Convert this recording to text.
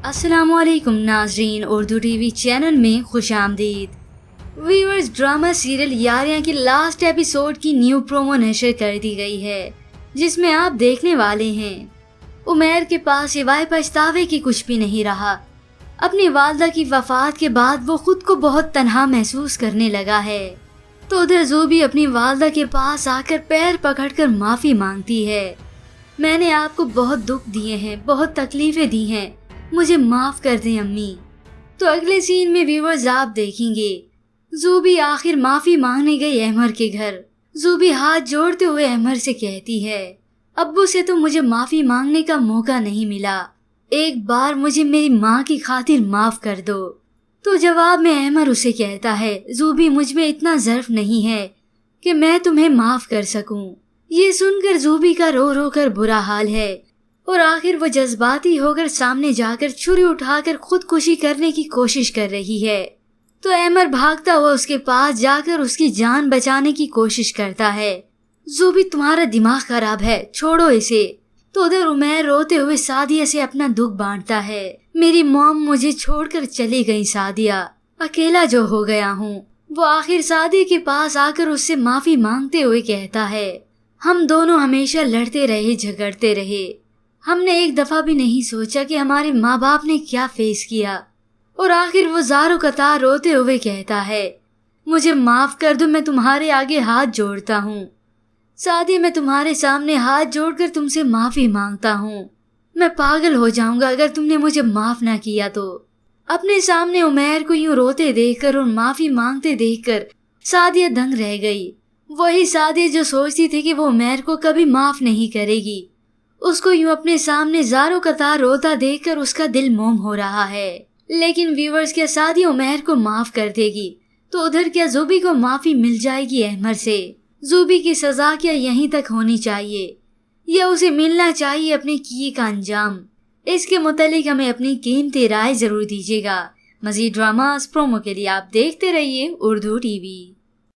अस्सलाम वालेकुम नाजरीन, उर्दू टीवी चैनल में खुश आमदीद। व्यूअर्स, ड्रामा सीरियल यारियां की लास्ट एपिसोड की न्यू प्रोमो नशर कर दी गई है, जिसमें आप देखने वाले हैं उमैर के पास सिवाय पछतावे की कुछ भी नहीं रहा। अपनी वालदा की वफात के बाद वो खुद को बहुत तन्हा महसूस करने लगा है, तो उधर ज़ूबी अपनी वालदा के पास आकर पैर पकड़कर माफ़ी मांगती है। मैंने आपको बहुत दुख दिए हैं, बहुत तकलीफें दी हैं, मुझे माफ कर दें अम्मी। तो अगले सीन में व्यूअर्स आप देखेंगे ज़ूबी आखिर माफी मांगने गई अहमर के घर। ज़ूबी हाथ जोड़ते हुए अहमर से कहती है, अब्बू से तो मुझे माफी मांगने का मौका नहीं मिला, एक बार मुझे मेरी माँ की खातिर माफ कर दो। तो जवाब में अहमर उसे कहता है, ज़ूबी मुझ में इतना ज़र्फ नहीं है कि मैं तुम्हें माफ कर सकूं। ये सुनकर ज़ूबी का रो रो कर बुरा हाल है और आखिर वो जज्बाती होकर सामने जाकर छुरी उठाकर खुदकुशी करने की कोशिश कर रही है। तो अहमर भागता हुआ उसके पास जाकर उसकी जान बचाने की कोशिश करता है। ज़ूबी तुम्हारा दिमाग खराब है, छोड़ो इसे। तो उधर उमैर रोते हुए सादिया से अपना दुख बांटता है, मेरी मॉम मुझे छोड़कर चली गई सादिया, अकेला जो हो गया हूँ। वो आखिर सादिया के पास आकर उससे माफी मांगते हुए कहता है, हम दोनों हमेशा लड़ते रहे, झगड़ते रहे, हमने एक दफा भी नहीं सोचा कि हमारे माँ बाप ने क्या फेस किया। और आखिर वो ज़ारो कतार रोते हुए कहता है, मुझे माफ कर दो, मैं तुम्हारे आगे हाथ जोड़ता हूँ सादिया, मैं तुम्हारे सामने हाथ जोड़कर तुमसे माफी मांगता हूँ। मैं पागल हो जाऊंगा अगर तुमने मुझे माफ ना किया तो। अपने सामने उमैर को यूं रोते देखकर और माफी मांगते देखकर सादिया दंग रह गई। वही सादिया जो सोचती थी कि वो उमैर को कभी माफ नहीं करेगी, उसको यूं अपने सामने ज़ारो कतार रोता देखकर उसका दिल मोम हो रहा है। लेकिन व्यूअर्स, क्या सादिया उमैर को माफ कर देगी? तो उधर क्या ज़ूबी को माफी मिल जाएगी अहमर से? ज़ूबी की सजा क्या यहीं तक होनी चाहिए या उसे मिलना चाहिए अपने किए का अंजाम? इसके मुतालिक हमें अपनी कीमती राय जरूर दीजिएगा। मज़ीद ड्रामास प्रोमो के लिए आप देखते रहिए उर्दू टीवी।